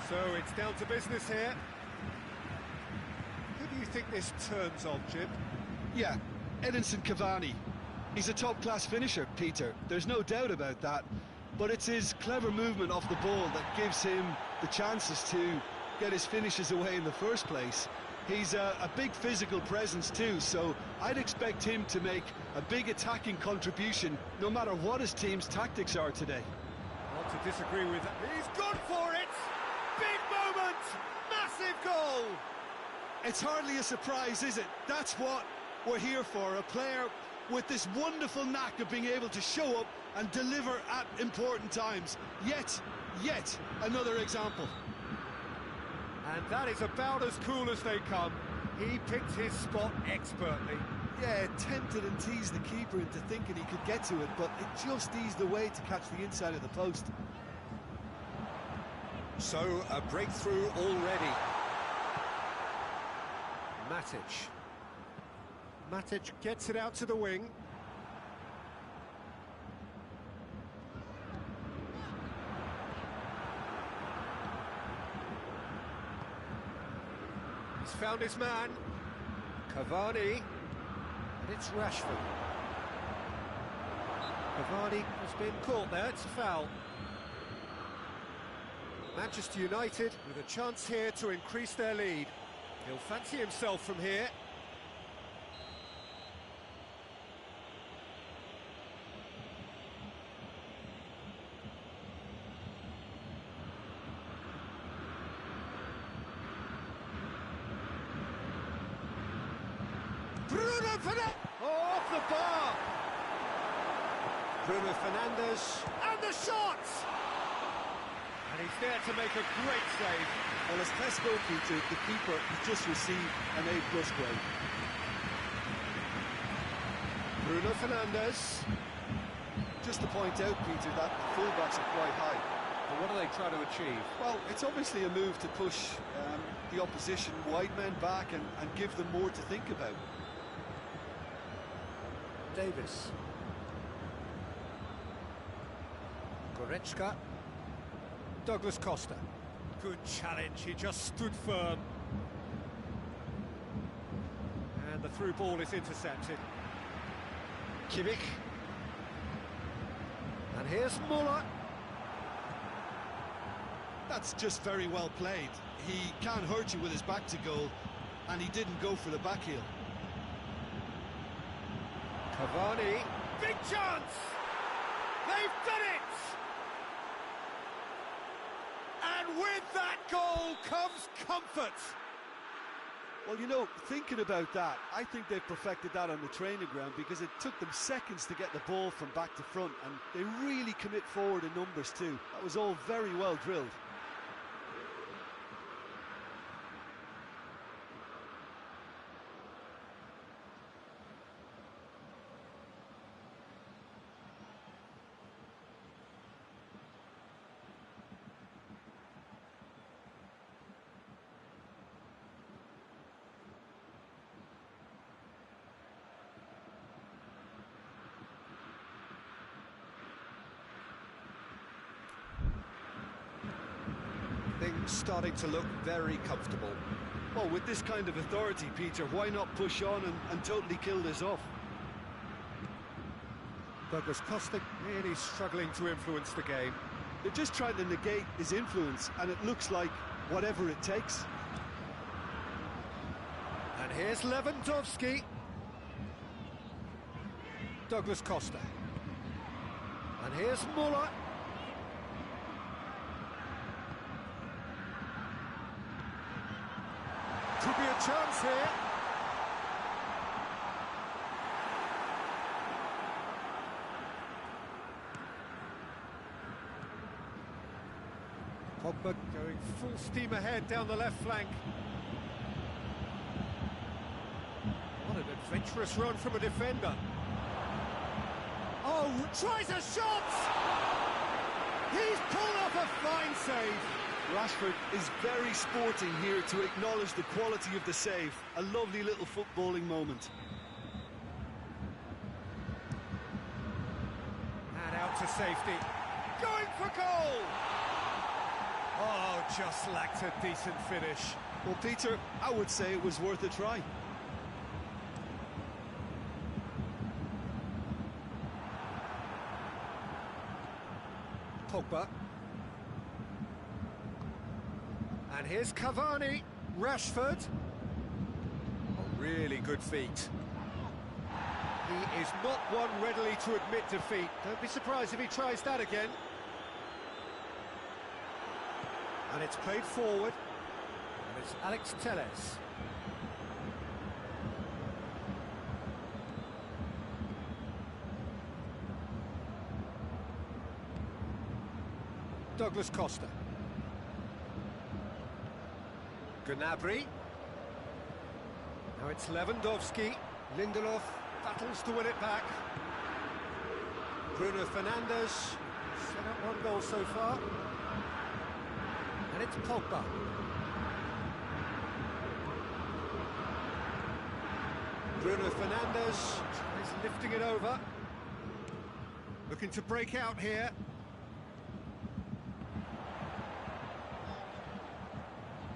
So it's down to business here. Who do you think this turns on, Jim? Yeah, Edinson Cavani. He's a top-class finisher, Peter. There's no doubt about that. But it's his clever movement off the ball that gives him the chances to get his finishes away in the first place. He's a big physical presence too, so I'd expect him to make a big attacking contribution no matter what his team's tactics are today. Not to disagree with that. He's gone for it! Big moment! Massive goal! It's hardly a surprise, is it? That's what we're here for, a player with this wonderful knack of being able to show up and deliver at important times. Yet another example. And that is about as cool as they come. He picked his spot expertly. Yeah, tempted and teased the keeper into thinking he could get to it, but it just eased away to catch the inside of the post. So, a breakthrough already. Matic gets it out to the wing. He's found his man. Cavani. And it's Rashford. Cavani has been caught there, it's a foul. Manchester United with a chance here to increase their lead. He'll fancy himself from here. Bruno Fernandes! Oh, off the bar! Bruno Fernandes, and the shot! And he's there to make a great save. Well, as Tesco, Peter, the keeper, has just received an A+ grade. Bruno Fernandes. Just to point out, Peter, that the fullbacks are quite high. And what are they trying to achieve? Well, it's obviously a move to push the opposition wide men back and give them more to think about. Davis. Goretzka. Douglas Costa. Good challenge, he just stood firm. And the through ball is intercepted. Kimmich. And here's Muller. That's just very well played. He can't hurt you with his back to goal, and he didn't go for the back heel. Cavani. Big chance! They've done it! And with that goal comes comfort. Well, you know, thinking about that, I think they've perfected that on the training ground because it took them seconds to get the ball from back to front, and they really commit forward in numbers too. That was all very well drilled. Things starting to look very comfortable. Well, with this kind of authority, Peter, why not push on and totally kill this off? Douglas Costa really struggling to influence the game. They're just trying to negate his influence, and it looks like whatever it takes. And here's Lewandowski. Douglas Costa. And here's Muller. Could be a chance here. Pogba going full steam ahead down the left flank. What an adventurous run from a defender. Oh, tries a shot! He's pulled off a fine save. Rashford is very sporting here to acknowledge the quality of the save. A lovely little footballing moment. And out to safety. Going for goal! Oh, just lacked a decent finish. Well, Peter, I would say it was worth a try. Pogba. And here's Cavani. Rashford. Oh, really good feet. He is not one readily to admit defeat. Don't be surprised if he tries that again. And it's played forward. And it's Alex Telles. Douglas Costa. Gnabry. Now it's Lewandowski. Lindelof battles to win it back. Bruno Fernandes. Set up one goal so far. And it's Pogba. Bruno Fernandes is lifting it over. Looking to break out here.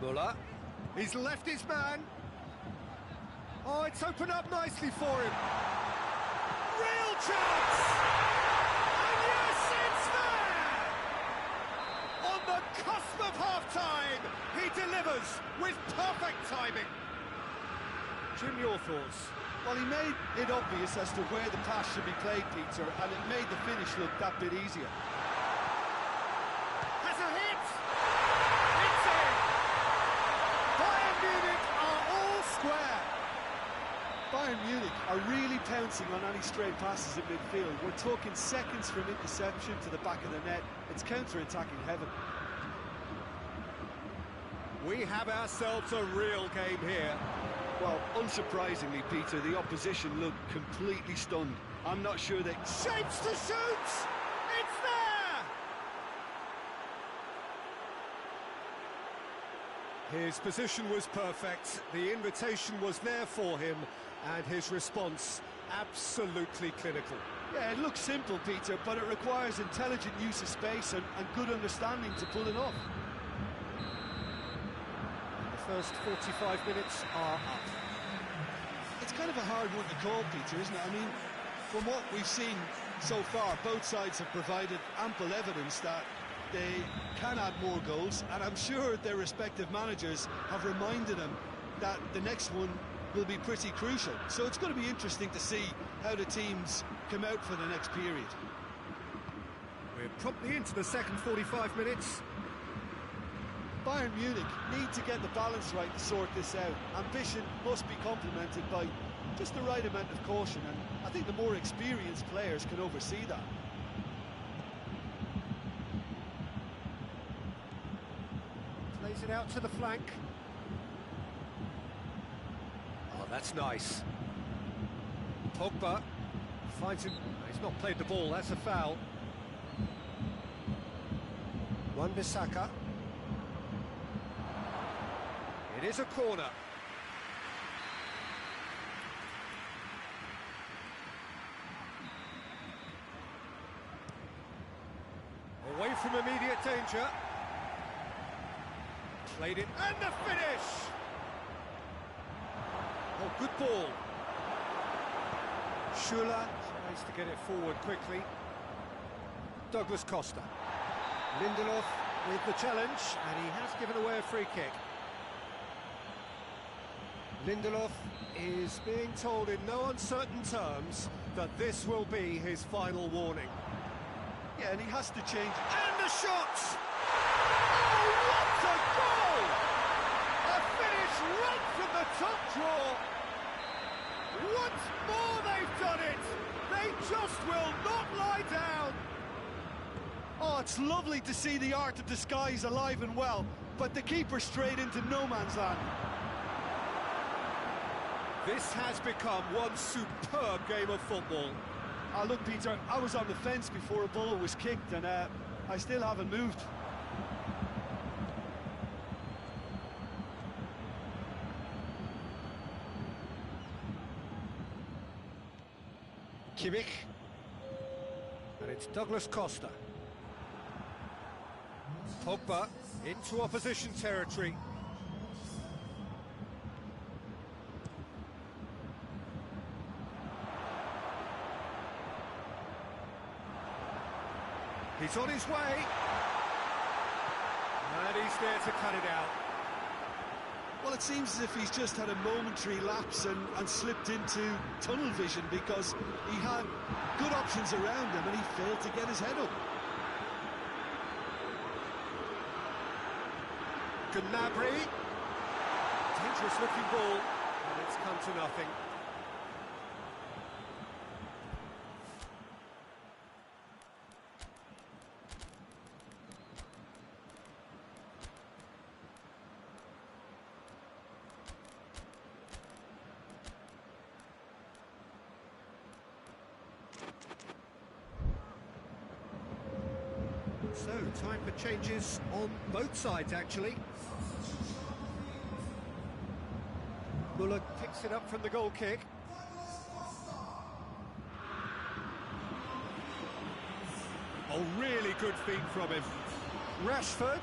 Muller. He's left his man. Oh, it's opened up nicely for him. Real chance! And yes, it's there! On the cusp of half-time, he delivers with perfect timing. Jim, your thoughts? Well, he made it obvious as to where the pass should be played, Peter, and it made the finish look that bit easier. Has a hit! It's in! Bayern Munich are all square. Bayern Munich are really pouncing on any stray passes in midfield. We're talking seconds from interception to the back of the net. It's counter-attacking heaven. We have ourselves a real game here. Well, unsurprisingly, Peter, the opposition look completely stunned. I'm not sure they... Shapes to shoot! It's there! His position was perfect, the invitation was there for him, and his response absolutely clinical. Yeah, it looks simple, Peter, but it requires intelligent use of space and good understanding to pull it off. The first 45 minutes are up. It's kind of a hard one to call, Peter, isn't it? I mean, from what we've seen so far, both sides have provided ample evidence that they can add more goals, and I'm sure their respective managers have reminded them that the next one will be pretty crucial. So it's going to be interesting to see how the teams come out for the next period. We're promptly into the second 45 minutes. Bayern Munich need to get the balance right to sort this out. Ambition must be complemented by just the right amount of caution, and I think the more experienced players can oversee that. Plays it out to the flank. Oh, that's nice. Pogba finds him. He's not played the ball, that's a foul. Wan-Bissaka. It is a corner. Away from immediate danger. Played it, and the finish! Oh, good ball. Schuller tries to get it forward quickly. Douglas Costa. Lindelof with the challenge, and he has given away a free kick. Lindelof is being told in no uncertain terms that this will be his final warning. Yeah, and he has to change. And the shot! Oh, what a goal! A finish right from the top draw. Once more they've done it. They just will not lie down. Oh, it's lovely to see the art of disguise alive and well, but the keeper straight into no man's land. This has become one superb game of football. Look, Peter, I was on the fence before a ball was kicked, and I still haven't moved. Kimmich. And it's Douglas Costa. Pogba into opposition territory. He's on his way. And he's there to cut it out. Well, it seems as if he's just had a momentary lapse and slipped into tunnel vision, because he had good options around him and he failed to get his head up. Gnabry. Dangerous looking ball, and it's come to nothing. So, time for changes on both sides, actually. Muller picks it up from the goal kick. Oh, really good feet from him. Rashford,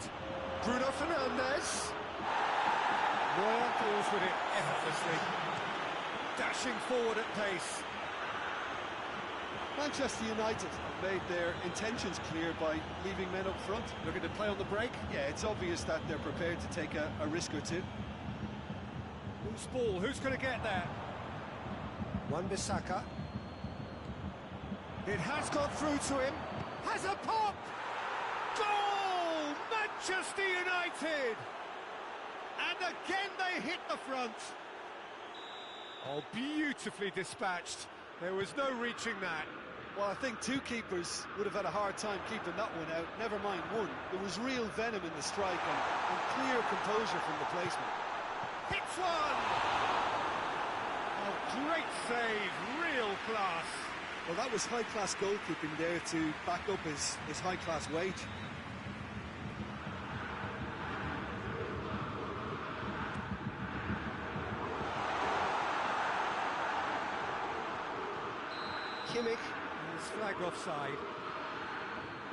Bruno Fernandes. Neuer deals with it effortlessly. Dashing forward at pace. Manchester United have made their intentions clear by leaving men up front. Looking to play on the break. Yeah, it's obvious that they're prepared to take a risk or two. Loose ball, who's going to get there? Wan-Bissaka. It has got through to him. Has a pop! Goal! Manchester United! And again they hit the front. Oh, beautifully dispatched. There was no reaching that. Well, I think two keepers would have had a hard time keeping that one out, never mind one. There was real venom in the strike and clear composure from the placement. Hits one! Oh, great save, real class. Well, that was high-class goalkeeping there to back up his high-class wage. Kimmich is flagged offside.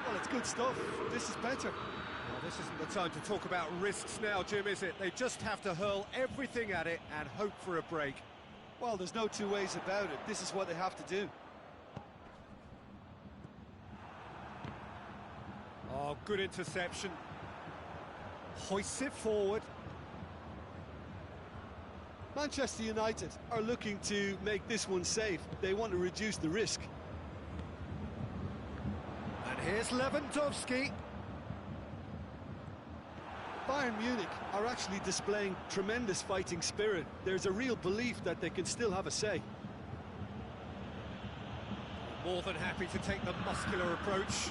Well, it's good stuff. This is better. Well, this isn't the time to talk about risks now, Jim, is it? They just have to hurl everything at it and hope for a break. Well, there's no two ways about it. This is what they have to do. Oh, good interception. Hoists it forward. Manchester United are looking to make this one safe. They want to reduce the risk. And here's Lewandowski. Bayern Munich are actually displaying tremendous fighting spirit. There's a real belief that they can still have a say. More than happy to take the muscular approach.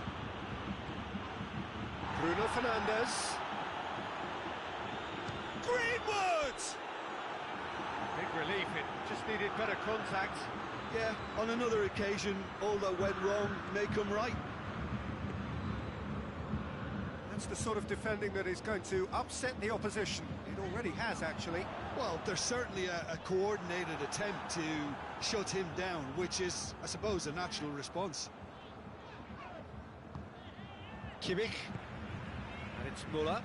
Bruno Fernandes. Greenwood! Big relief, it just needed better contact. Yeah, on another occasion, all that went wrong may come right. That's the sort of defending that is going to upset the opposition. It already has, actually. Well, there's certainly a coordinated attempt to shut him down, which is, I suppose, a natural response. Kimmich. And it's Muller.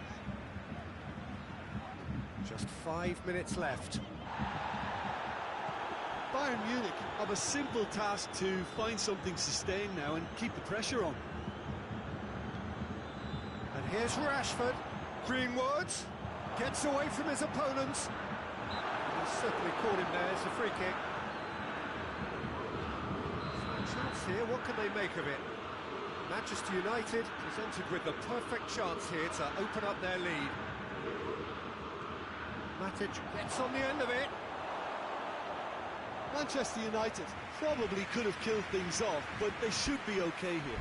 Just 5 minutes left. Bayern Munich have a simple task to find something sustained now and keep the pressure on. And here's Rashford. Greenwood gets away from his opponent. He certainly caught him there. It's a free kick. Chance here, what can they make of it? Manchester United presented with the perfect chance here to open up their lead. Matic gets on the end of it. Manchester United probably could have killed things off, but they should be okay here.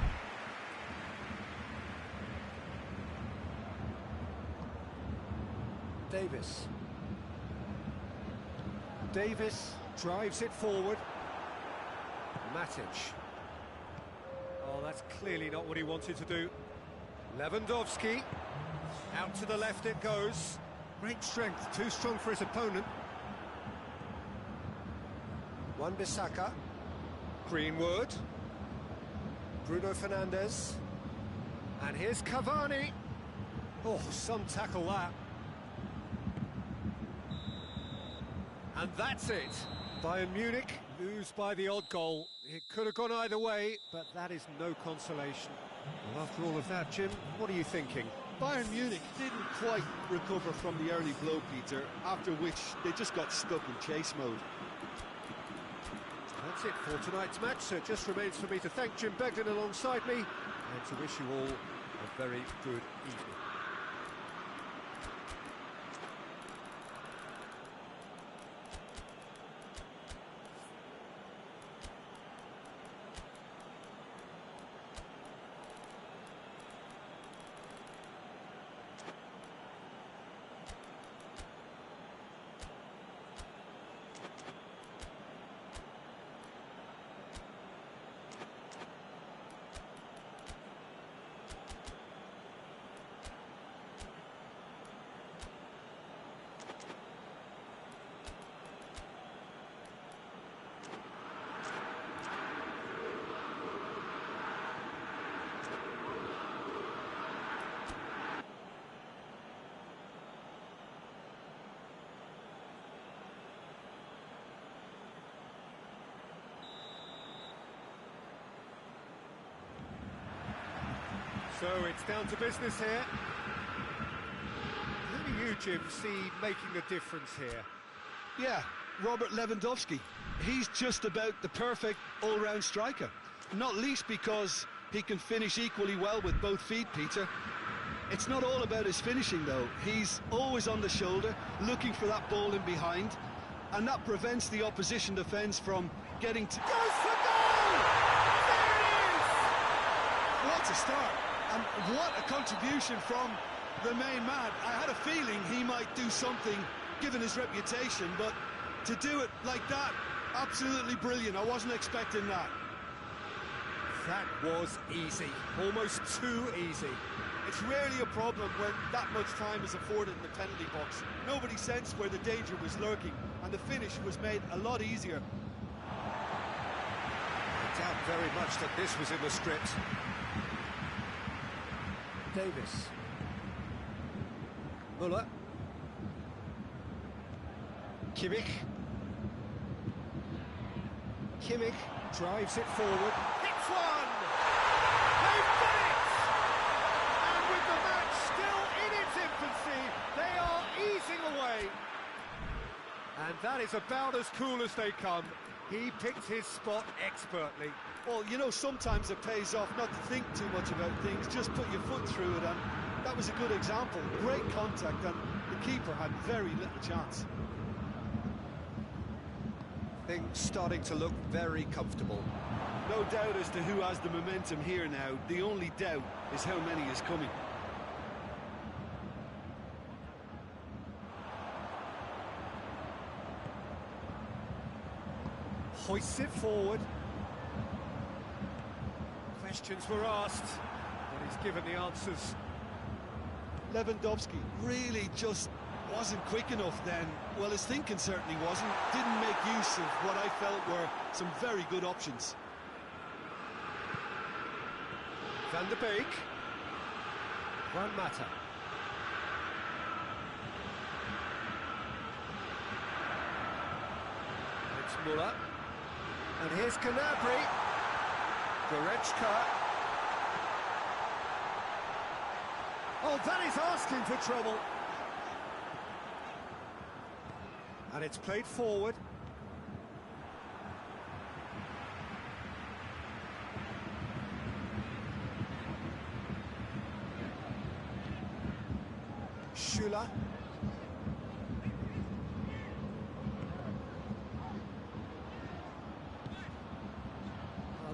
Davis drives it forward. Matic. Oh, that's clearly not what he wanted to do. Lewandowski. Out to the left it goes. Great strength, too strong for his opponent. Wan-Bissaka. Greenwood. Bruno Fernandes. And here's Cavani. Oh, some tackle that. And that's it. Bayern Munich lose by the odd goal. It could have gone either way, but that is no consolation. Well, after all of that, Jim, what are you thinking? Bayern Munich didn't quite recover from the early blow, Peter, after which they just got stuck in chase mode. That's it for tonight's match, so it just remains for me to thank Jim Beglin alongside me and to wish you all a very good evening. So it's down to business here. Who do you, Jim, see making the difference here? Yeah, Robert Lewandowski. He's just about the perfect all-round striker. Not least because he can finish equally well with both feet, Peter. It's not all about his finishing, though. He's always on the shoulder, looking for that ball in behind, and that prevents the opposition defence from getting to... Goes for goal! There it is! What a start! And what a contribution from the main man. I had a feeling he might do something, given his reputation, but to do it like that, absolutely brilliant. I wasn't expecting that. That was easy, almost too easy. It's rarely a problem when that much time is afforded in the penalty box. Nobody sensed where the danger was lurking, and the finish was made a lot easier. I doubt very much that this was in the script. Davis. Muller. Kimmich. Kimmich drives it forward. Hits one! They've done it! And with the match still in its infancy, they are easing away. And that is about as cool as they come. He picked his spot expertly. Well, you know, sometimes it pays off not to think too much about things, just put your foot through it, and that was a good example. Great contact, and the keeper had very little chance. Things starting to look very comfortable. No doubt as to who has the momentum here now. The only doubt is how many is coming. Hoists it forward. Questions were asked, but he's given the answers. Lewandowski really just wasn't quick enough then. Well, his thinking certainly wasn't. Didn't make use of what I felt were some very good options. Van der Beek. Juan Mata. It's Muller. And here's Gnabry. Goretzka. Oh, that is asking for trouble. And it's played forward. Schüller.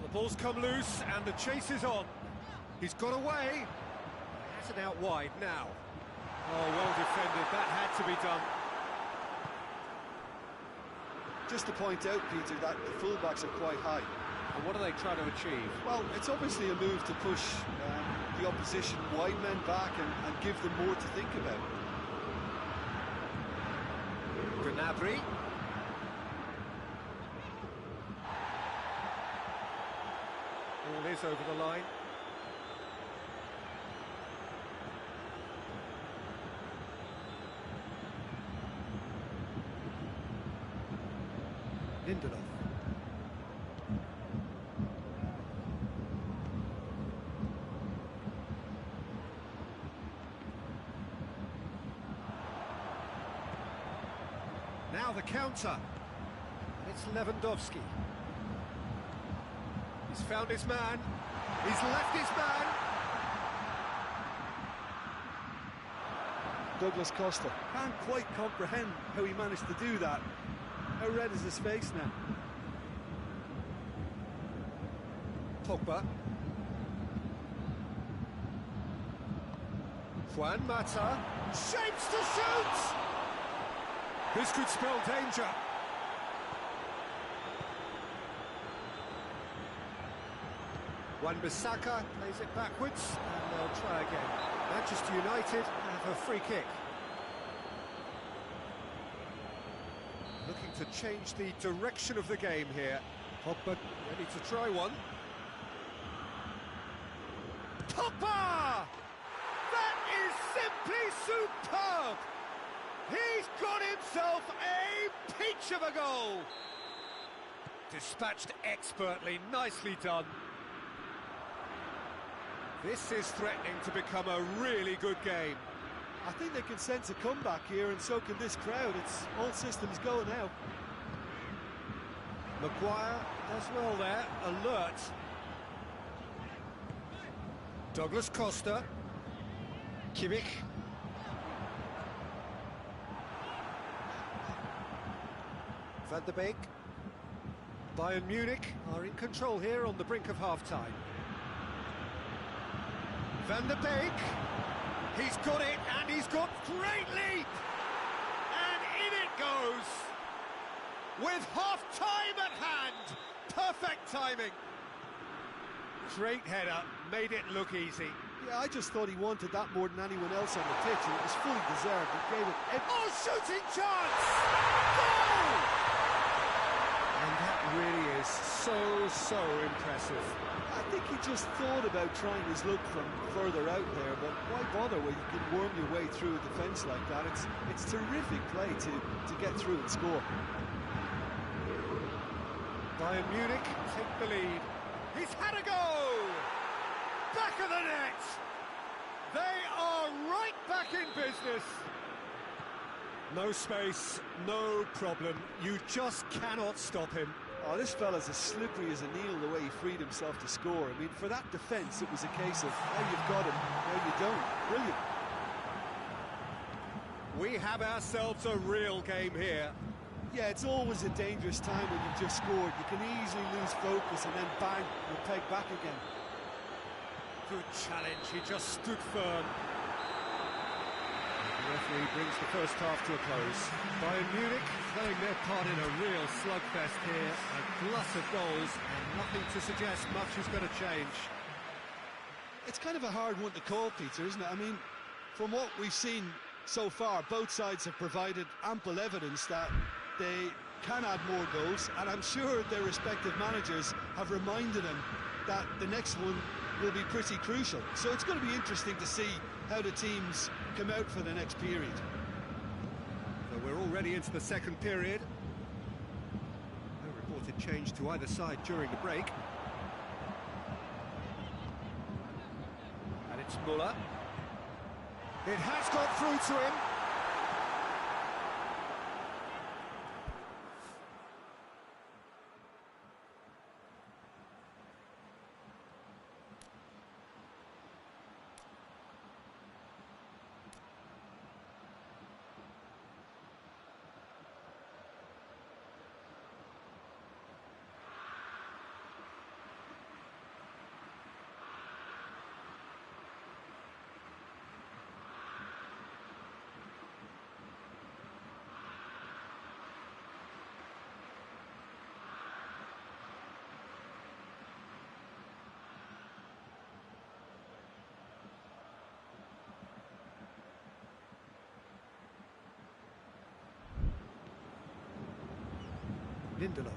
The ball's come loose and the chase is on. He's got away. Has it out wide now. Oh, well defended. That had to be done. Just to point out, Peter, that the fullbacks are quite high. And what are they trying to achieve? Well, it's obviously a move to push the opposition wide men back and give them more to think about. Gnabry. Ball is over the line. Lindelof. Now the counter. And it's Lewandowski. He's found his man. He's left his man. Douglas Costa. Can't quite comprehend how he managed to do that. How red is his face now? Pogba. Juan Mata. Shapes to shoot! This could spell danger. Wan-Bissaka plays it backwards, and they'll try again. Manchester United have a free kick. Looking to change the direction of the game here. Pogba ready to try one. Pogba! That is simply superb! He's got himself a peach of a goal! Dispatched expertly, nicely done. This is threatening to become a really good game. I think they can sense a comeback here, and so can this crowd. It's all systems go now. Maguire as well there, alert. Douglas Costa. Kimmich. Van der Beek. Bayern Munich are in control here on the brink of half-time. Van der Beek. He's got it, and he's got great leap! And in it goes! With half-time at hand! Perfect timing! Great header, made it look easy. Yeah, I just thought he wanted that more than anyone else on the pitch, and it was fully deserved. He gave it Oh, shooting chance! Goal! And that really is so impressive. I think he just thought about trying his luck from further out there, but why bother when you can worm your way through a defence like that? It's terrific play to get through and score. Bayern Munich take the lead. He's had a go! Back of the net! They are right back in business. No space, no problem. You just cannot stop him. Oh, this fella's as slippery as a needle the way he freed himself to score. I mean, for that defence, it was a case of now you've got him, now you don't. Brilliant. We have ourselves a real game here. Yeah, it's always a dangerous time when you've just scored. You can easily lose focus and then bang, you're pegged back again. Good challenge, he just stood firm. The referee brings the first half to a close. Bayern Munich playing their part in a real slugfest here. A glut of goals and nothing to suggest much is going to change. It's kind of a hard one to call, Peter, isn't it? I mean, from what we've seen so far, both sides have provided ample evidence that they can add more goals, and I'm sure their respective managers have reminded them that the next one will be pretty crucial. So it's going to be interesting to see how the teams come out for the next period. So we're already into the second period. No reported change to either side during the break. And it's Muller. It has got through to him. Lindelof.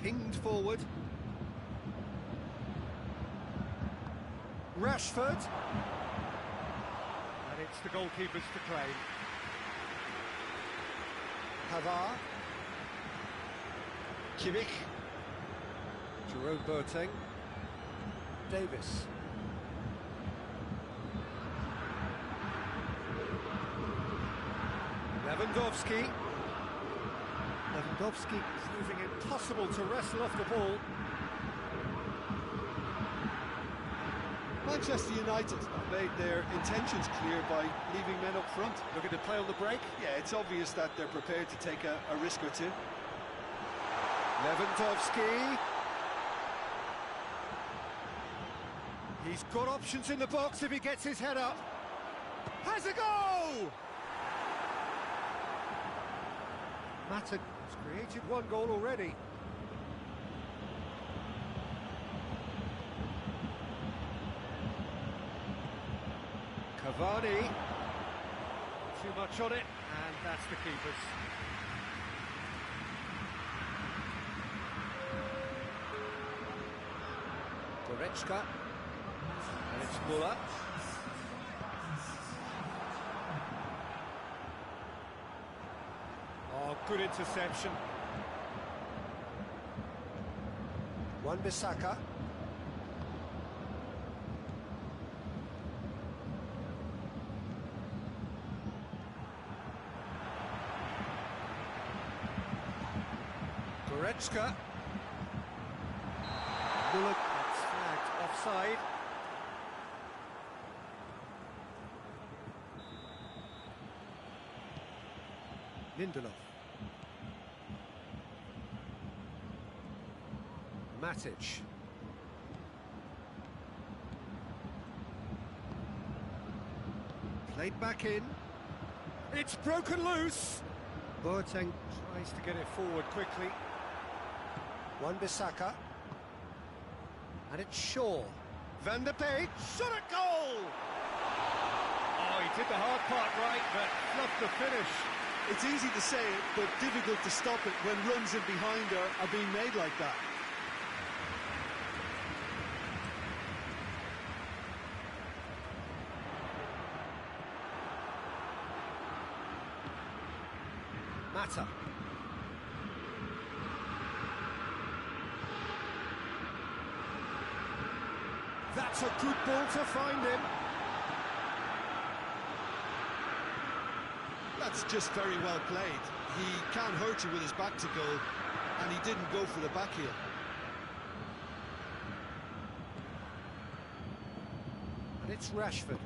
Pinged forward. Rashford. And it's the goalkeepers to claim. Pavard. Kimmich. Jerome Boateng. Davis. Lewandowski. Lewandowski proving impossible to wrestle off the ball. Manchester United have made their intentions clear by leaving men up front. Looking to play on the break. Yeah, it's obvious that they're prepared to take a risk or two. Lewandowski. He's got options in the box if he gets his head up. Has a go! Mata has created one goal already. Cavani. Too much on it, and that's the keeper's. Goretzka. And it's Muller. Oh, good interception. Wan-Bissaka. Goretzka. Muller gets flagged offside. Lindelof. Matic. Played back in. It's broken loose. Boateng tries to get it forward quickly. Wan-Bissaka. And it's Shaw. Van der Beek. Shot at goal! Oh, he did the hard part right, but fluffed the finish. It's easy to say it, but difficult to stop it when runs in behind are being made like that. Mata. That's a good ball to find him. That's just very well played. He can't hurt you with his back to goal, and he didn't go for the back heel. And it's Rashford.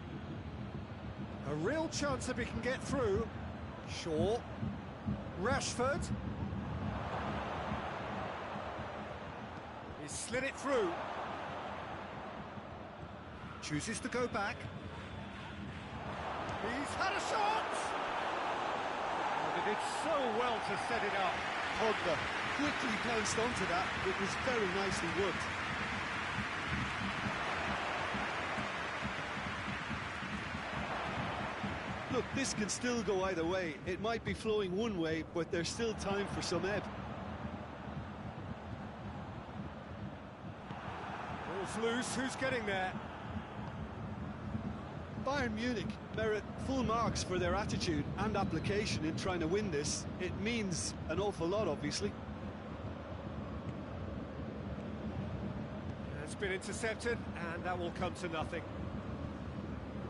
A real chance if he can get through. Shaw. Rashford. He's slid it through. Chooses to go back. He's had a shot! Oh, they did so well to set it up. Pogba quickly pounced onto that. It was very nicely worked. Look, this can still go either way. It might be flowing one way, but there's still time for some ebb. Ball's loose, who's getting there? Bayern Munich merit full marks for their attitude and application in trying to win this. It means an awful lot, obviously. It's been intercepted, and that will come to nothing.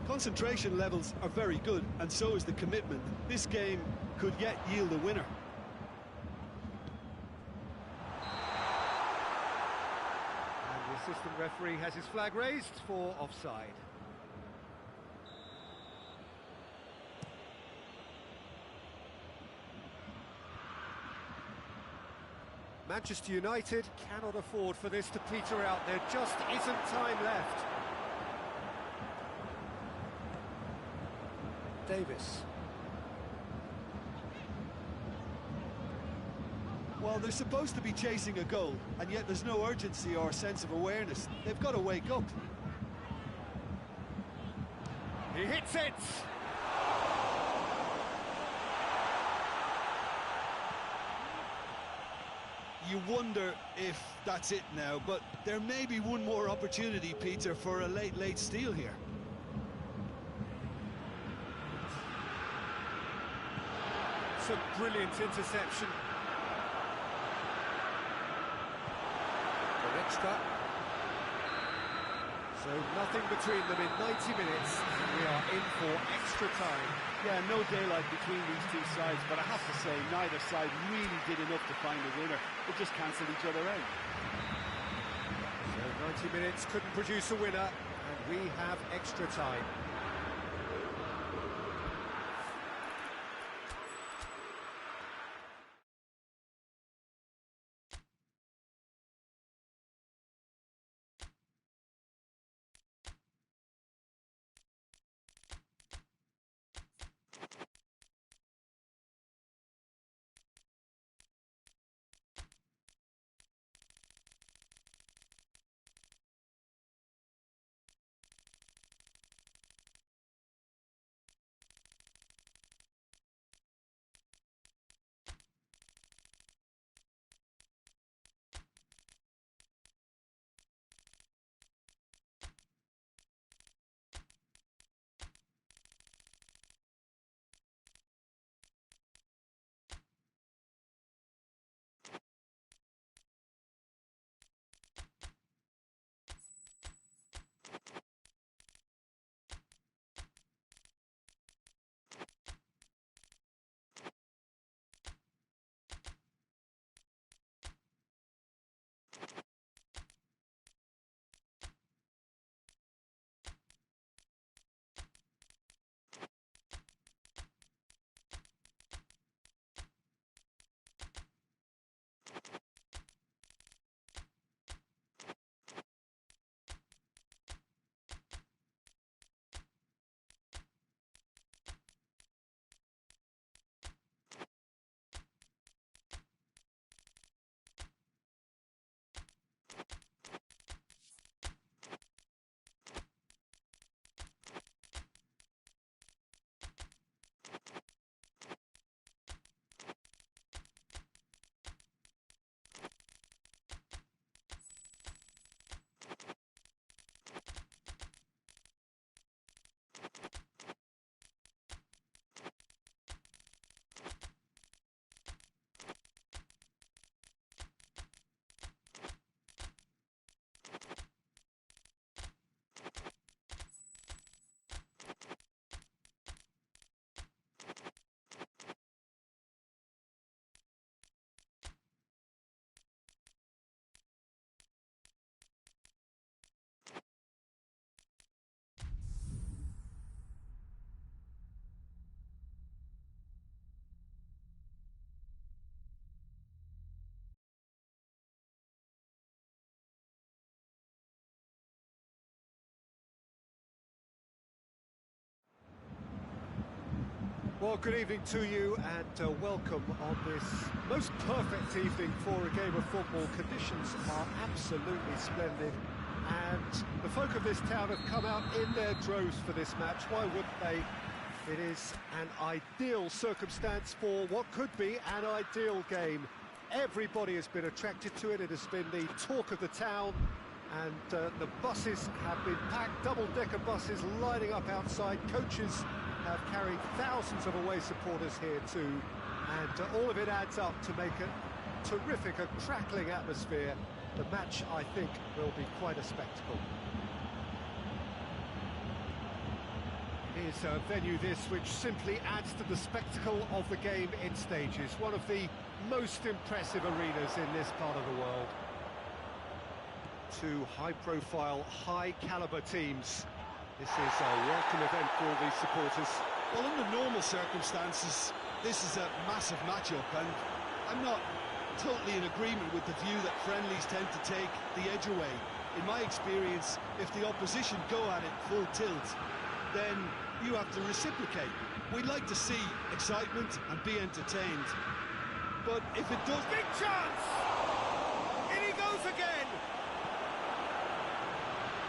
Concentration levels are very good, and so is the commitment. This game could yet yield a winner. And the assistant referee has his flag raised for offside. Manchester United cannot afford for this to peter out. There just isn't time left. Davis. Well, they're supposed to be chasing a goal, and yet there's no urgency or sense of awareness. They've got to wake up. He hits it! You wonder if that's it now, but there may be one more opportunity, Peter, for a late steal here. It's a brilliant interception. Goretzka. So nothing between them in 90 minutes, and we are in for extra time. Yeah, no daylight between these two sides, but I have to say, neither side really did enough to find a winner. It just cancelled each other out. So 90 minutes couldn't produce a winner, and we have extra time. Well, good evening to you, and welcome on this most perfect evening for a game of football. Conditions are absolutely splendid, and the folk of this town have come out in their droves for this match. Why wouldn't they? It is an ideal circumstance for what could be an ideal game. Everybody has been attracted to it. It has been the talk of the town, and the buses have been packed, double-decker buses lining up outside. Coaches have carried thousands of away supporters here too, and all of it adds up to make a terrific, a crackling atmosphere. The match, I think, will be quite a spectacle. It is a venue this which simply adds to the spectacle of the game in stages. One of the most impressive arenas in this part of the world. Two high-profile, high-caliber teams. This is a welcome event for all these supporters. Well, under normal circumstances, this is a massive matchup, and I'm not totally in agreement with the view that friendlies tend to take the edge away. In my experience, if the opposition go at it full tilt, then you have to reciprocate. We'd like to see excitement and be entertained. But if it does... Big chance! In he goes again!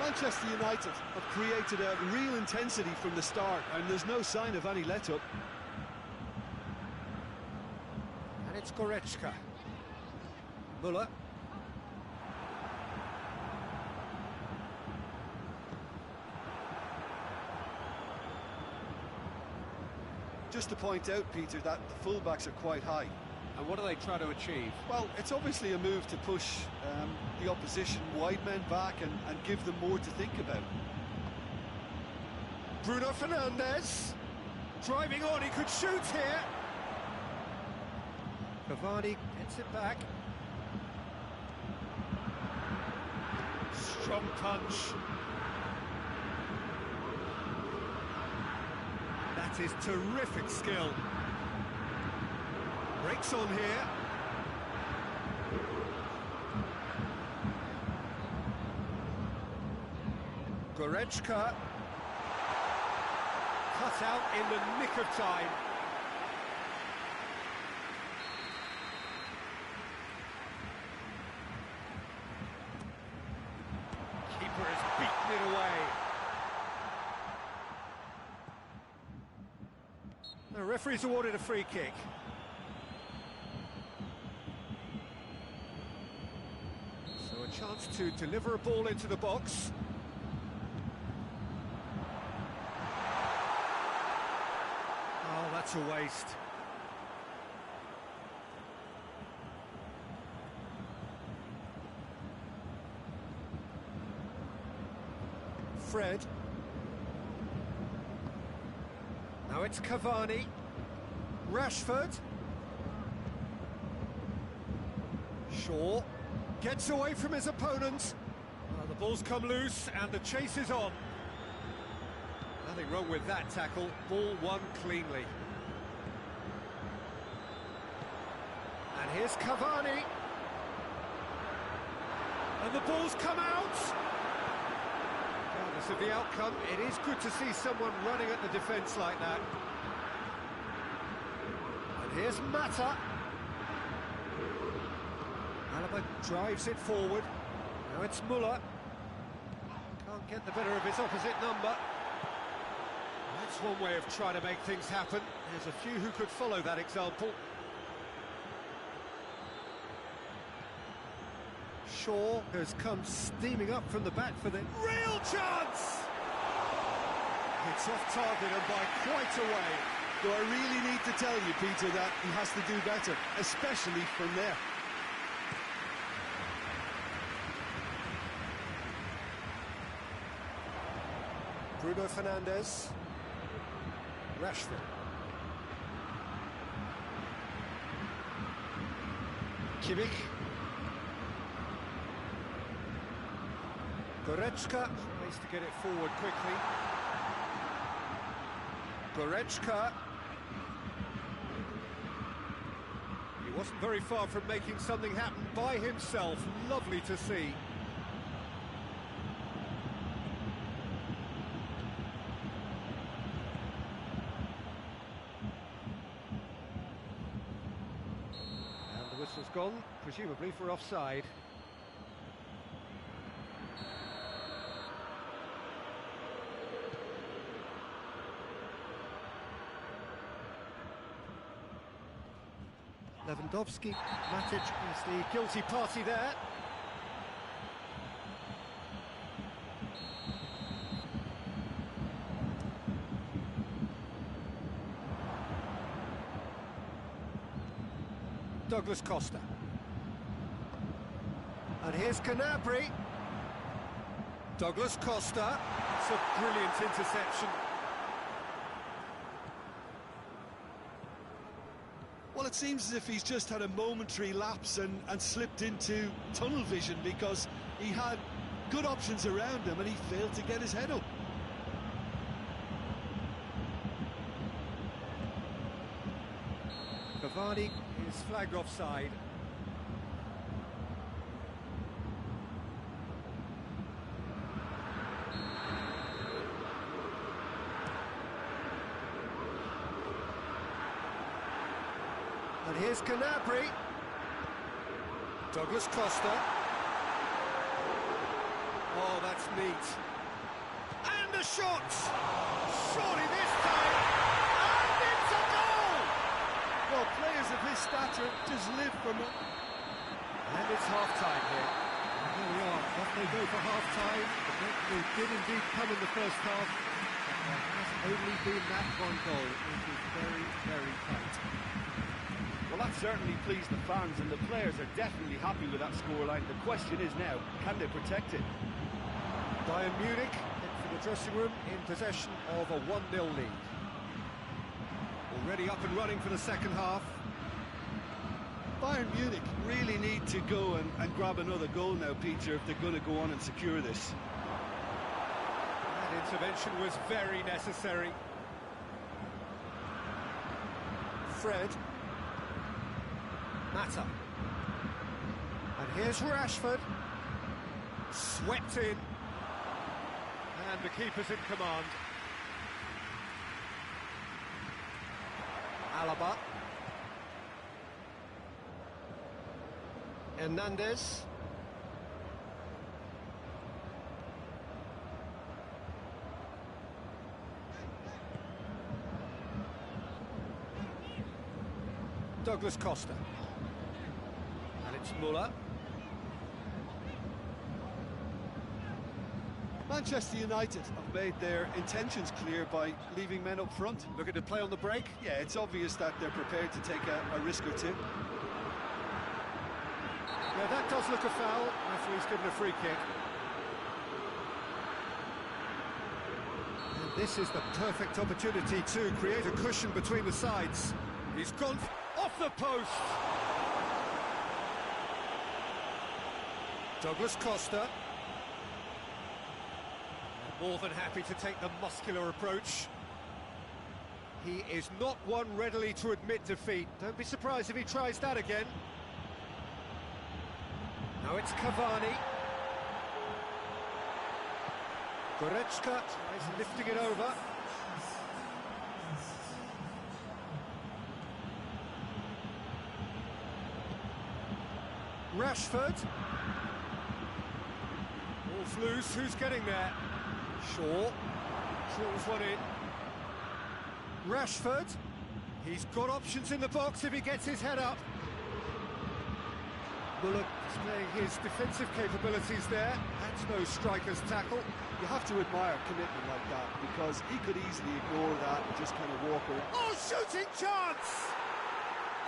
Manchester United have created a real intensity from the start, and there's no sign of any let-up. And it's Goretzka. Müller. Just to point out, Peter, that the fullbacks are quite high. And what do they try to achieve? Well, it's obviously a move to push the opposition wide men back and give them more to think about. Bruno Fernandes, driving on, he could shoot here. Cavani gets it back. Strong punch. That is terrific skill. Breaks on here. Goretzka. Cut out in the nick of time. Keeper has beaten it away. The referee's awarded a free kick. So a chance to deliver a ball into the box. Oh, that's a waste. Fred. Now it's Cavani. Rashford. Shaw gets away from his opponent. The ball's come loose and the chase is on. Nothing wrong with that tackle. Ball won cleanly. And here's Cavani. And the ball's come out. Regardless of the outcome, it is good to see someone running at the defence like that. And here's Mata. Alaba drives it forward. Now it's Muller. Can't get the better of his opposite number. That's one way of trying to make things happen. There's a few who could follow that example. Shaw has come steaming up from the back for the real chance! It's off target and by quite a way. Do I really need to tell you, Peter, that he has to do better, especially from there? Bruno Fernandes. Rashford. Kimmich. Goretzka tries to get it forward quickly. Goretzka. He wasn't very far from making something happen by himself. Lovely to see. And the whistle's gone, presumably for offside. Lewandowski, Matic is the guilty party there. Douglas Costa. And here's Gnabry. Douglas Costa. It's a brilliant interception. Well, it seems as if he's just had a momentary lapse and slipped into tunnel vision, because he had good options around him and he failed to get his head up. Cavani is flagged offside. And here's Gnabry. Douglas Costa. Oh, that's neat. And a shot! Surely this time! And it's a goal! Well, players of his stature just live for more. And it's half-time here. And here we are, off they go for half-time. The breakthrough did indeed come in the first half, but there has only been that one goal. It is very, very tight. Well, that certainly pleased the fans, and the players are definitely happy with that scoreline. The question is now, can they protect it? Bayern Munich head for the dressing room in possession of a 1-0 lead. Already up and running for the second half. Bayern Munich really need to go and grab another goal now, Peter, if they're going to go on and secure this. That intervention was very necessary. Fred. Mata. And here's Rashford. Swept in. And the keeper's in command. Alaba. Hernandez. Douglas Costa. And it's Muller. Manchester United have made their intentions clear by leaving men up front. Looking to play on the break. Yeah, it's obvious that they're prepared to take a risk or two. Yeah, that does look a foul. Referee's given a free kick. And this is the perfect opportunity to create a cushion between the sides. He's gone off the post. Douglas Costa. More than happy to take the muscular approach. He is not one readily to admit defeat. Don't be surprised if he tries that again. Now it's Cavani. Goretzka tries lifting it over. Rashford. Ball's loose, who's getting there? Shaw. Drills one in. Rashford. He's got options in the box if he gets his head up. Muller displaying his defensive capabilities there. That's no striker's tackle. You have to admire commitment like that, because he could easily ignore that and just kind of walk around. Oh, shooting chance!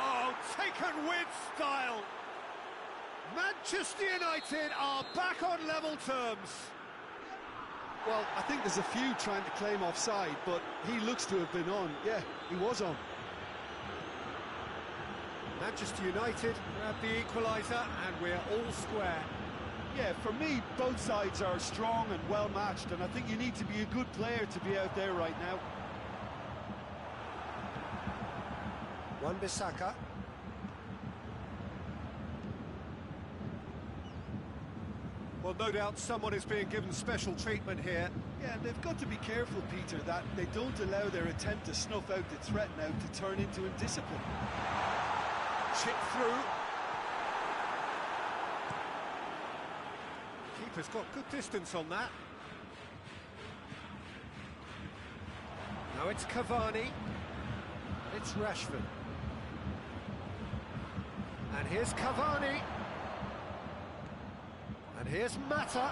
Oh, taken with style. Manchester United are back on level terms. Well, I think there's a few trying to claim offside, but he looks to have been on. Yeah, he was on. Manchester United grab the equaliser, and we're all square. Yeah, for me, both sides are strong and well matched, and I think you need to be a good player to be out there right now. Wan-Bissaka. Well, no doubt someone is being given special treatment here. Yeah, and they've got to be careful, Peter, that they don't allow their attempt to snuff out the threat now to turn into indiscipline. Chip through. Keeper's got good distance on that. Now it's Cavani. It's Rashford. And here's Cavani. And here's Mata.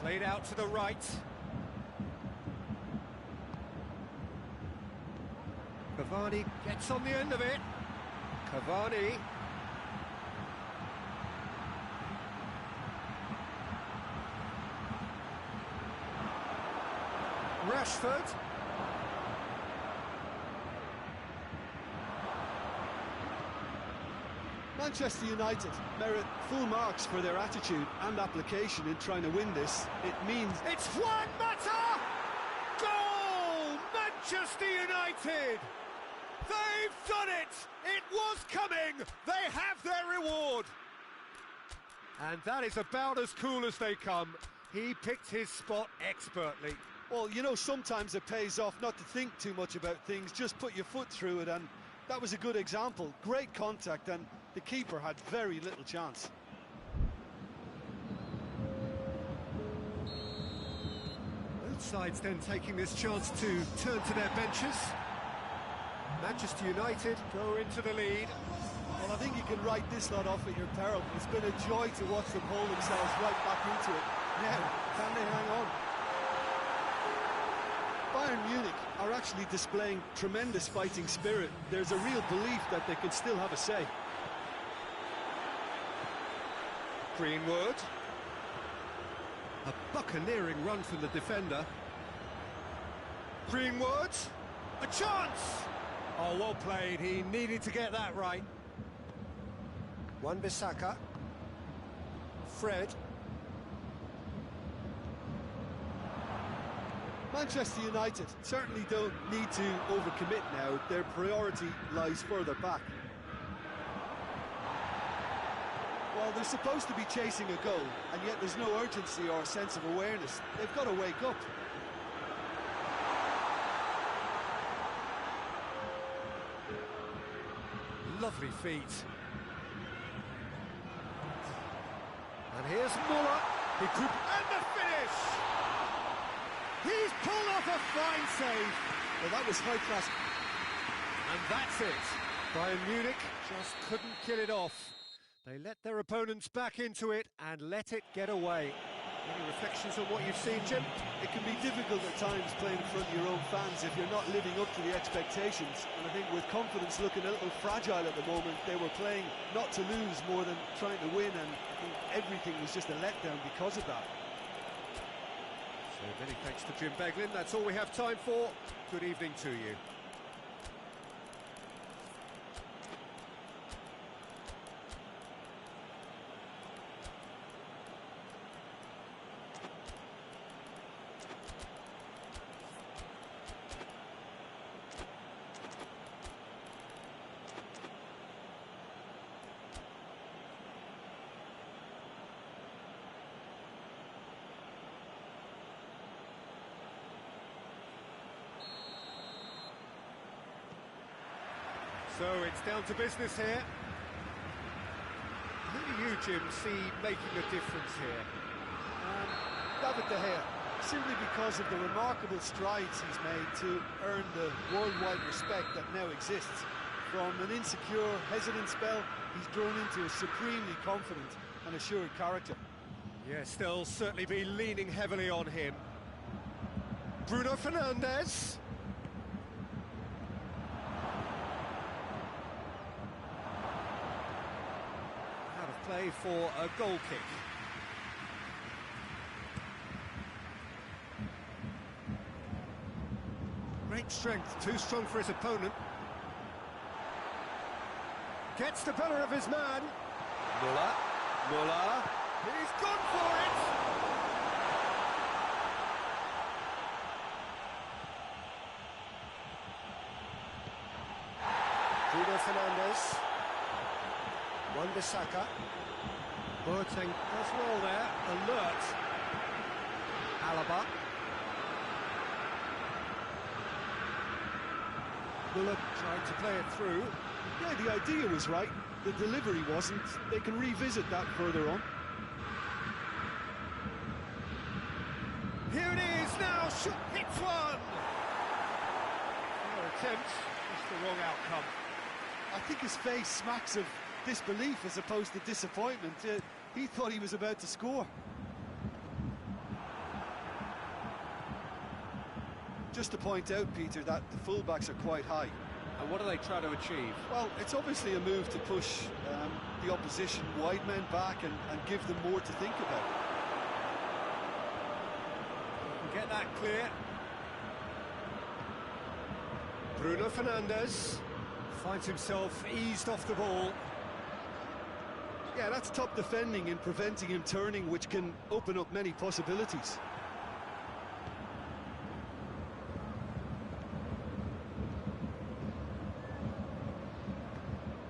Played out to the right. Cavani gets on the end of it. Cavani. Rashford. Manchester United merit full marks for their attitude and application in trying to win this. It means... It's Juan Mata! Goal! Manchester United! They've done it! It was coming! They have their reward! And that is about as cool as they come. He picked his spot expertly. Well, you know, sometimes it pays off not to think too much about things, just put your foot through it, and that was a good example. Great contact, and the keeper had very little chance. Both sides then taking this chance to turn to their benches. Manchester United go into the lead. Well, I think you can write this lot off at your peril. It's been a joy to watch them hold themselves right back into it. Now, can they hang on? Bayern Munich are actually displaying tremendous fighting spirit. There's a real belief that they can still have a say. Greenwood. A buccaneering run from the defender. Greenwood. A chance! Oh, well played. He needed to get that right. Wan-Bissaka. Fred. Manchester United certainly don't need to overcommit now. Their priority lies further back. Well, they're supposed to be chasing a goal, and yet there's no urgency or sense of awareness. They've got to wake up. Lovely feet. And here's Muller. He could... And the finish! He's pulled off a fine save. Well, that was high class. And that's it. Bayern Munich just couldn't kill it off. They let their opponents back into it and let it get away. Any reflections on what you've seen, Jim? It can be difficult at times playing in front of your own fans if you're not living up to the expectations. And I think with confidence looking a little fragile at the moment, they were playing not to lose more than trying to win, and I think everything was just a letdown because of that. So many thanks to Jim Beglin. That's all we have time for. Good evening to you. So it's down to business here. Who do you, Jim, see making a difference here? David De Gea, simply because of the remarkable strides he's made to earn the worldwide respect that now exists. From an insecure, hesitant spell, he's grown into a supremely confident and assured character. Yes, they'll certainly be leaning heavily on him. Bruno Fernandes. Play for a goal kick. Great strength, too strong for his opponent. Gets the better of his man. Muller. He's gone for it! Bruno Fernandes. Wan-Bissaka. Boateng does well there, alert. Alaba. Muller tried to play it through. Yeah, the idea was right, the delivery wasn't. They can revisit that further on. Here it is now, hits one! Fair attempt, just the wrong outcome. I think his face smacks of disbelief as opposed to disappointment. He thought he was about to score. Just to point out, Peter, that the fullbacks are quite high. And what are they trying to achieve? Well, it's obviously a move to push the opposition wide men back and give them more to think about. Get that clear. Bruno Fernandes finds himself eased off the ball. Yeah, that's top defending in preventing him turning, which can open up many possibilities.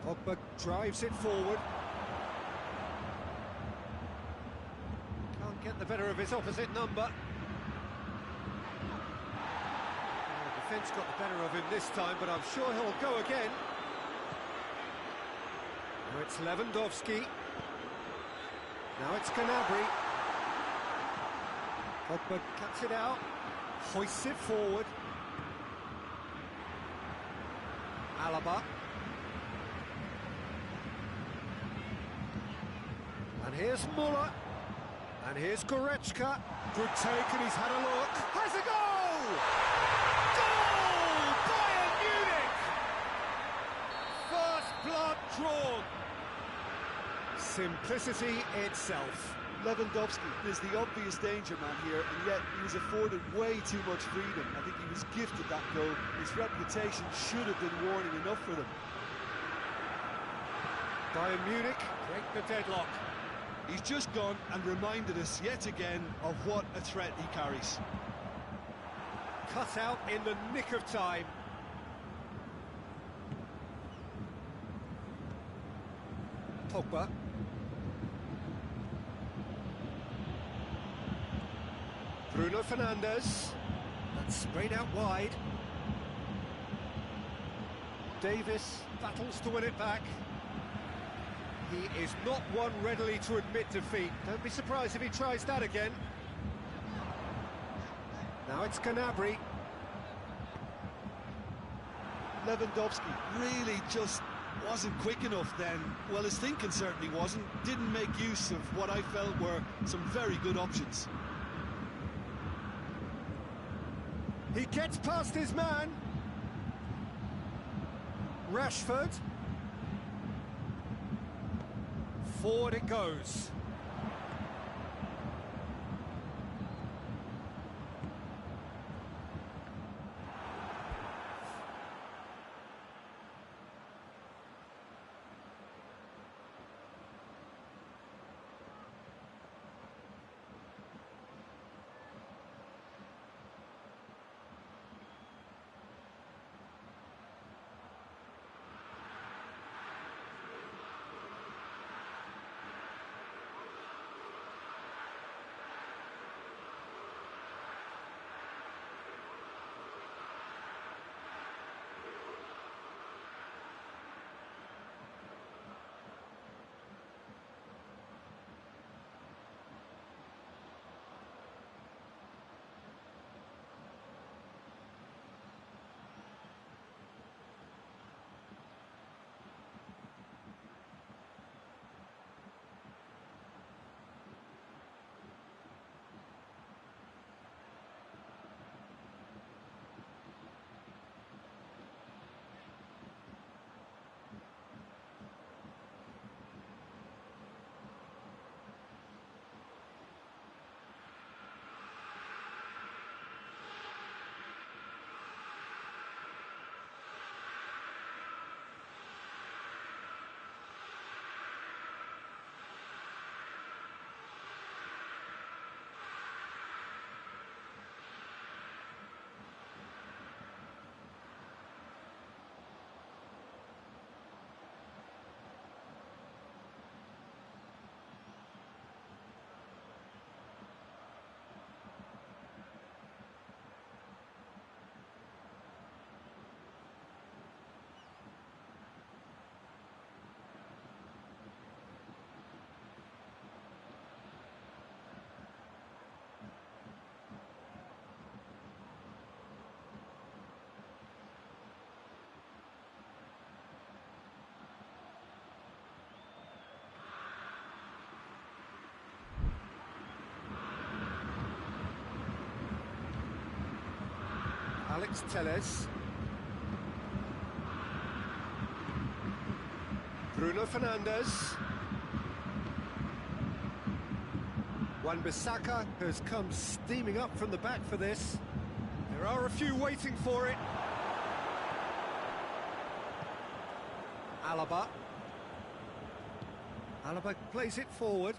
Pogba drives it forward. Can't get the better of his opposite number. The defence got the better of him this time, but I'm sure he'll go again. Now it's Lewandowski. Now it's Gnabry. Pogba cuts it out, hoists it forward. Alaba. And here's Muller. And here's Goretzka. Good take, and he's had a look. Has a goal! Goal! Simplicity itself. Lewandowski is the obvious danger man here, and yet he was afforded way too much freedom. I think he was gifted that goal. His reputation should have been warning enough for them. Bayern Munich break the deadlock. He's just gone and reminded us yet again of what a threat he carries. Cut out in the nick of time. Pogba. Bruno Fernandes. That's sprayed out wide. Davis battles to win it back. He is not one readily to admit defeat. Don't be surprised if he tries that again. Now it's Gnabry. Lewandowski really just wasn't quick enough then. Well, his thinking certainly wasn't. Didn't make use of what I felt were some very good options. He gets past his man. Rashford. Forward it goes. Alex Telles. Bruno Fernandes. Wan-Bissaka has come steaming up from the back for this. There are a few waiting for it. Alaba. Alaba plays it forward.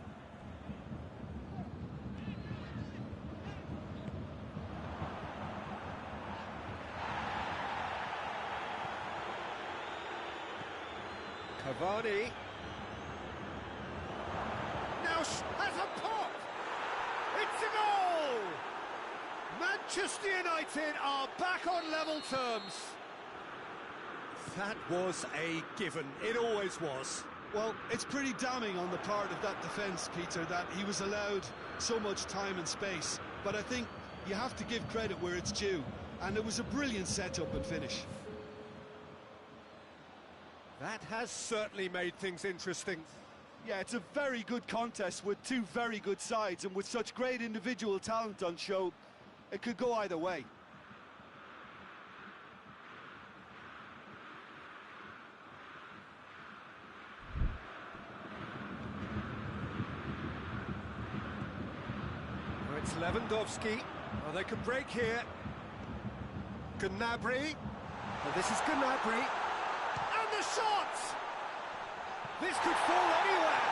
Cavani. Now has a pop! It's a goal! Manchester United are back on level terms. That was a given. It always was. Well, it's pretty damning on the part of that defence, Peter, that he was allowed so much time and space. But I think you have to give credit where it's due. And it was a brilliant setup and finish. That has certainly made things interesting. Yeah, it's a very good contest with two very good sides, and with such great individual talent on show, it could go either way. Lewandowski. Oh, they can break here. Gnabry. Oh, this is Gnabry. And the shot! This could fall anywhere.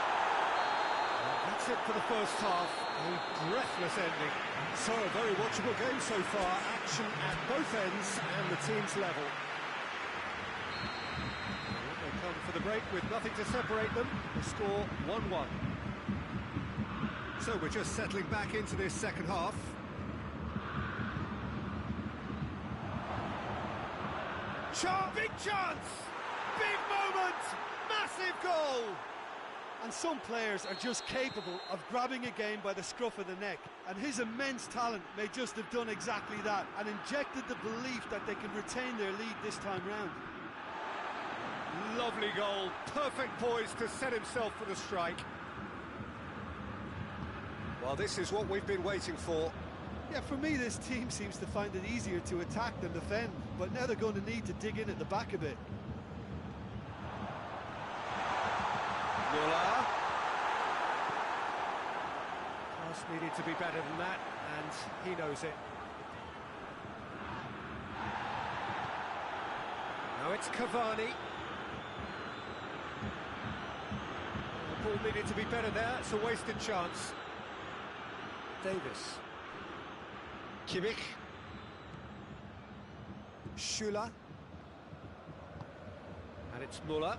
That's it for the first half. A breathless ending. So, a very watchable game so far. Action at both ends and the team's level. They come for the break with nothing to separate them. The score 1-1. So we're just settling back into this second half. Big chance! Big moment! Massive goal! And some players are just capable of grabbing a game by the scruff of the neck, and his immense talent may just have done exactly that and injected the belief that they can retain their lead this time round. Lovely goal, perfect poise to set himself for the strike. Well, this is what we've been waiting for. Yeah, for me this team seems to find it easier to attack than defend, but now they're going to need to dig in at the back a bit. Muller. Pass needed to be better than that, and he knows it. Now it's Cavani. The ball needed to be better there, it's a wasted chance. Davis. Kimmich. Schüller. And it's Muller.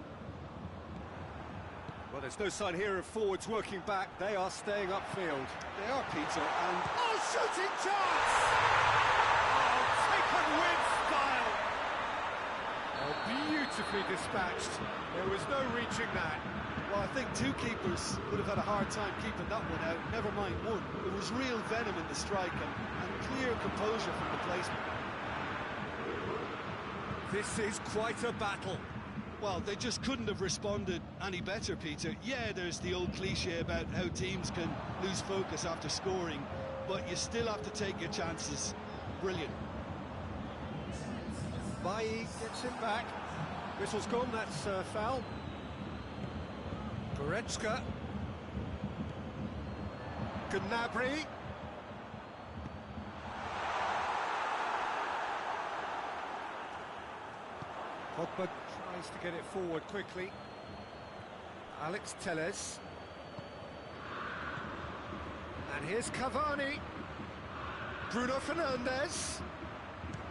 Well, there's no sign here of forwards working back. They are staying upfield. They are, Peter, and... Oh, shooting chance! Oh, taken with style! Oh, beautifully dispatched. There was no reaching that. Well, I think two keepers would have had a hard time keeping that one out, never mind one. There was real venom in the strike and clear composure from the placement. This is quite a battle. Well, they just couldn't have responded any better, Peter. Yeah, there's the old cliche about how teams can lose focus after scoring, but you still have to take your chances. Brilliant. Bailly gets it back. Whistle's gone, that's foul. Goretzka. Gnabry. Pogba tries to get it forward quickly. Alex Telles. And here's Cavani. Bruno Fernandes.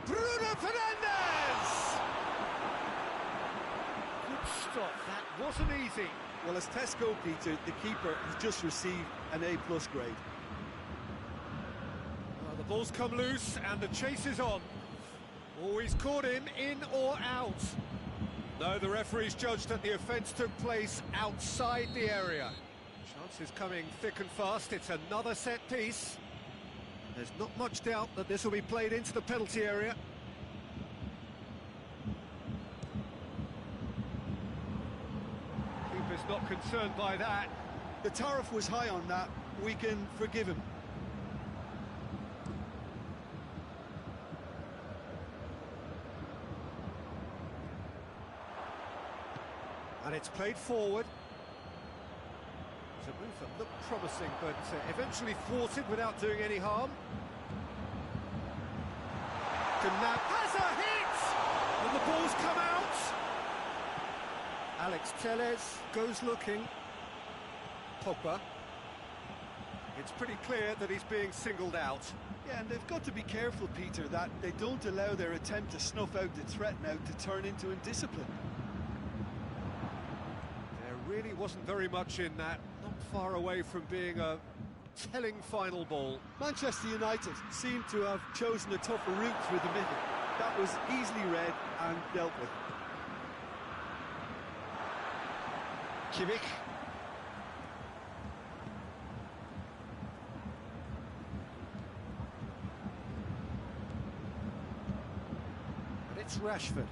Bruno Fernandes! Good stop, that wasn't easy. Well, as Tesco, Peter, the keeper has just received an A+ grade. Well, the ball's come loose and the chase is on. Oh, he's caught him in or out. No, the referee's judged that the offence took place outside the area. Chances coming thick and fast. It's another set piece. There's not much doubt that this will be played into the penalty area. Keeper's not concerned by that. The tariff was high on that. We can forgive him. And it's played forward. It's a move that looked promising, but eventually thwarted without doing any harm. Gnab has a hit! And the ball's come out! Alex Telles goes looking. Pogba. It's pretty clear that he's being singled out. Yeah, and they've got to be careful, Peter, that they don't allow their attempt to snuff out the threat now to turn into indiscipline. There really wasn't very much in that, not far away from being a telling final ball. Manchester United seem to have chosen a tougher route through the middle. That was easily read and dealt with. Kimmich. And it's Rashford.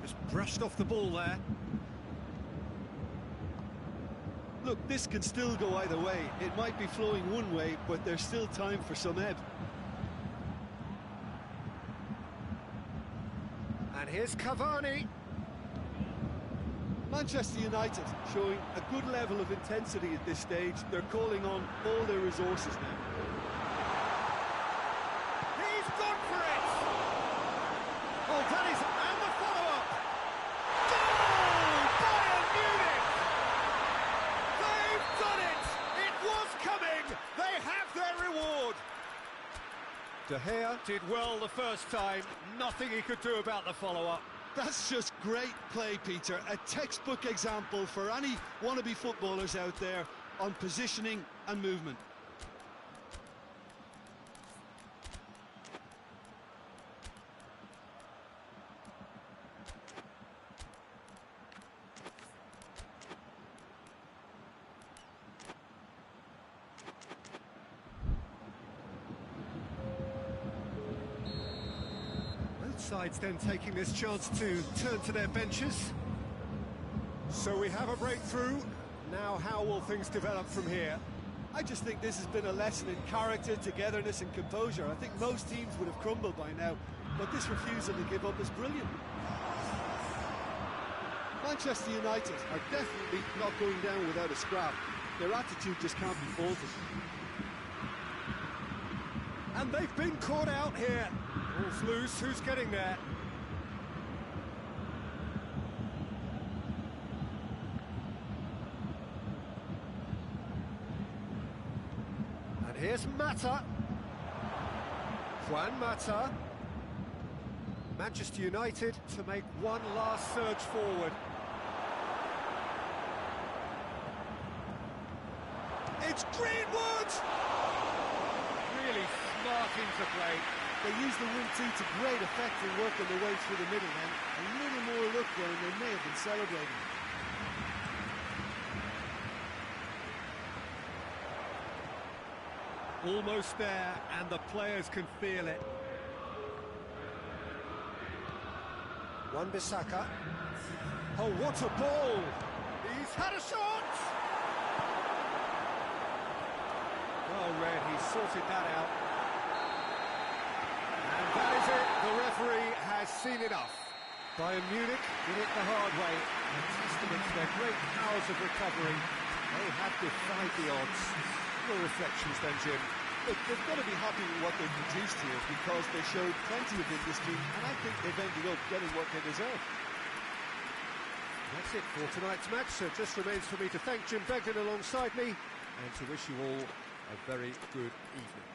Just brushed off the ball there. Look, this can still go either way. It might be flowing one way, but there's still time for some ebb. And here's Cavani. Manchester United showing a good level of intensity at this stage. They're calling on all their resources now. He's gone for it! Oh, that is... and the follow-up! Goal! Bayern Munich! They've done it! It was coming! They have their reward! De Gea did well the first time. Nothing he could do about the follow-up. That's just great play, Peter. A textbook example for any wannabe footballers out there on positioning and movement. Sides then taking this chance to turn to their benches. So we have a breakthrough. Now how will things develop from here? I just think this has been a lesson in character, togetherness and composure. I think most teams would have crumbled by now, but this refusal to give up is brilliant. Manchester United are definitely not going down without a scrap. Their attitude just can't be faulted. And they've been caught out here. Ball's loose, who's getting there? And here's Mata. Juan Mata. Manchester United to make one last surge forward. It's Greenwood! Really smart interplay. They used the 1-2 to great effect in working their way through the middle then. A little more luck there and they may have been celebrating. Almost there, and the players can feel it. Wan-Bissaka. Oh, what a ball! He's had a shot! Well read, he sorted that out. And that is it, the referee has seen enough. Bayern Munich did it the hard way, a testament to their great powers of recovery. They have defied the odds. Your reflections then, Jim? Look, they've got to be happy with what they've produced here because they showed plenty of industry and I think they've ended up getting what they deserve. That's it for tonight's match, so it just remains for me to thank Jim Begden alongside me and to wish you all a very good evening.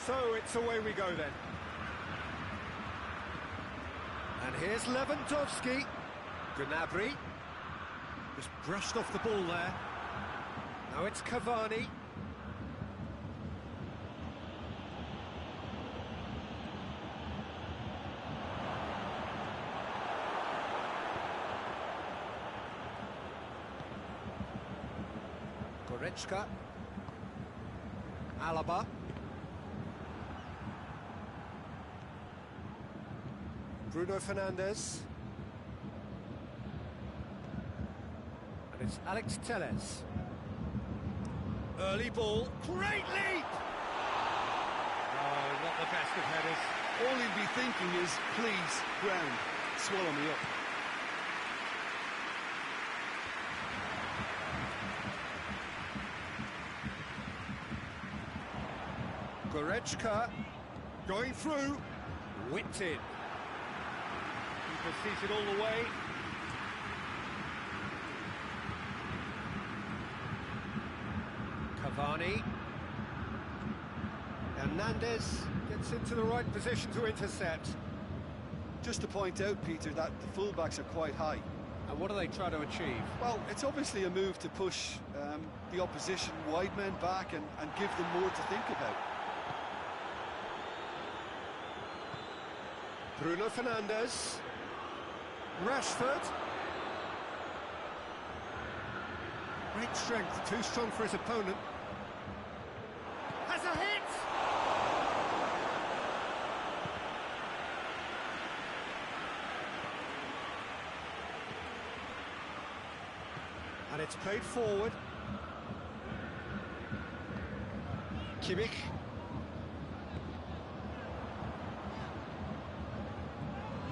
So it's away we go then. And here's Lewandowski. Gnabry. Just brushed off the ball there. Now it's Cavani. Goretzka. Alaba. Bruno Fernandes. And it's Alex Telles. Early ball. Great leap! Oh, not the best of headers. All he'd be thinking is, please, ground, swallow me up. Goretzka going through. Whipped in. keeper sees it all the way. Cavani. Hernandez gets into the right position to intercept. Just to point out, Peter, that the fullbacks are quite high. And what do they try to achieve? Well, it's obviously a move to push the opposition wide men back and give them more to think about. Bruno Fernandes. Rashford. Great strength, too strong for his opponent. Has a hit! And it's played forward. Kimmich.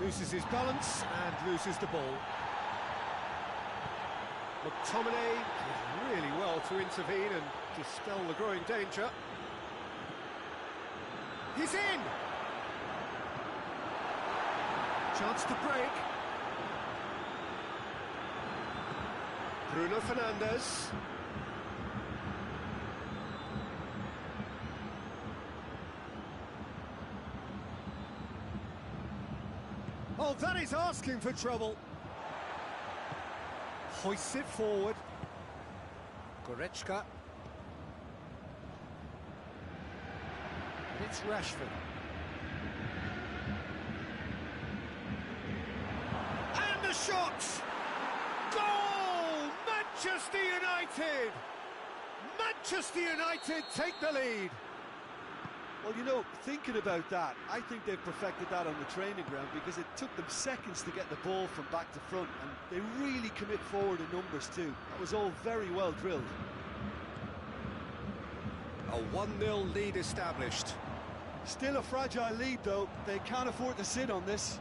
Loses his balance and loses the ball. McTominay did really well to intervene and dispel the growing danger. He's in! Chance to break. Bruno Fernandes. Oh, that is asking for trouble. Hoists it forward. Goretzka. And it's Rashford. And the shot! Goal! Manchester United! Manchester United take the lead. Well, you know, thinking about that, I think they've perfected that on the training ground because it took them seconds to get the ball from back to front, and they really commit forward in numbers too. That was all very well drilled. A 1-0 lead established. Still a fragile lead though, they can't afford to sit on this.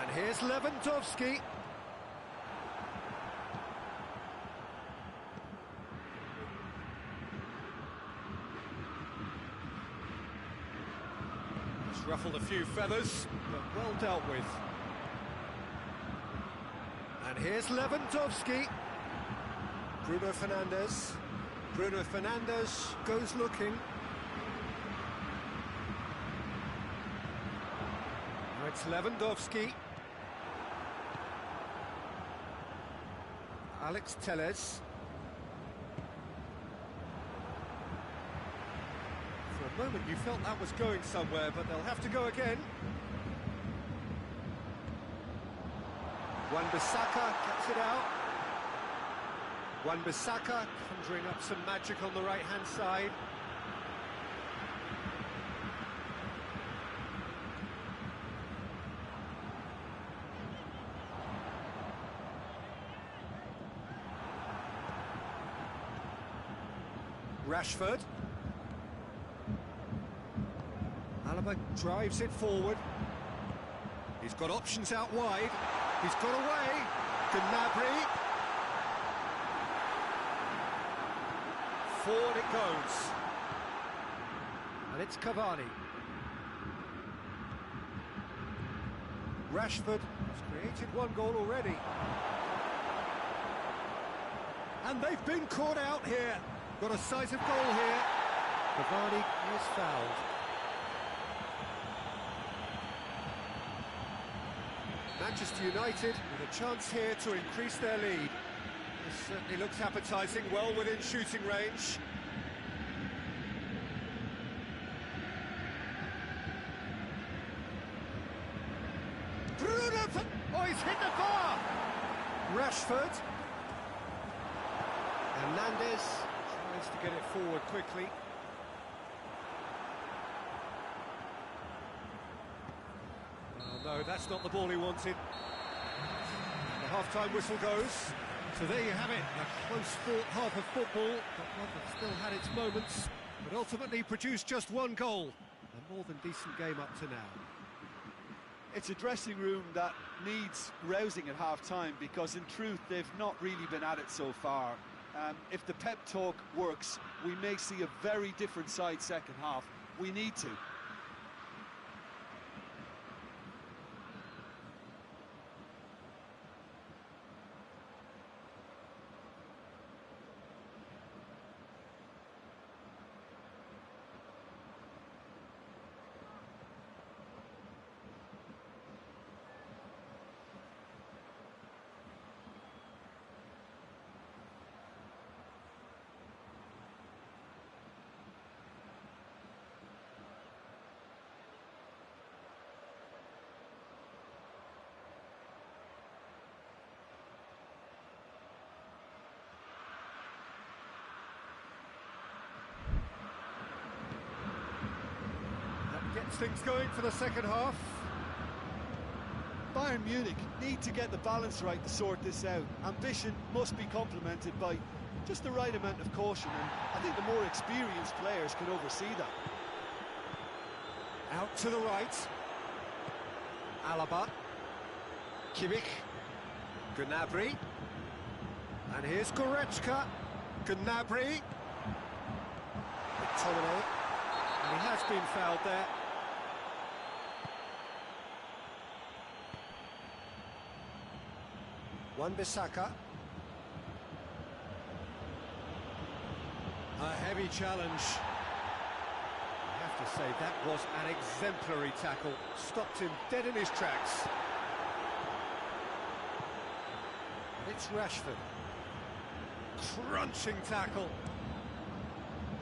And here's Lewandowski. He's ruffled a few feathers, but well dealt with. And here's Lewandowski. Bruno Fernandes. Bruno Fernandes goes looking. Now it's Lewandowski. Alex Telles. For a moment you felt that was going somewhere, but they'll have to go again. Wan-Bissaka gets it out. Wan-Bissaka conjuring up some magic on the right-hand side. Rashford. Alaba drives it forward. He's got options out wide. He's got away. Gnabry. Forward it goes. And it's Cavani. Rashford has created one goal already. And they've been caught out here. Got a decisive goal here. Cavani is fouled. Manchester United with a chance here to increase their lead. This certainly looks appetising, well within shooting range. Bruno, oh, he's hit the bar! Rashford. Hernandez tries to get it forward quickly. Oh no, that's not the ball he wanted. The half-time whistle goes. So there you have it, a close-fought half of football, but one that still had its moments, but ultimately produced just one goal. A more than decent game up to now. It's a dressing room that needs rousing at half-time because in truth they've not really been at it so far. If the pep talk works, we may see a very different side second half. We need to. Gets things going for the second half. Bayern Munich need to get the balance right to sort this out. Ambition must be complemented by just the right amount of caution, and I think the more experienced players can oversee that. Out to the right. Alaba. Kimmich. Gnabry. And here's Goretzka. Gnabry. McTominay. And he has been fouled there. Wan-Bissaka. A heavy challenge. I have to say, that was an exemplary tackle. Stopped him dead in his tracks. And it's Rashford. Crunching tackle.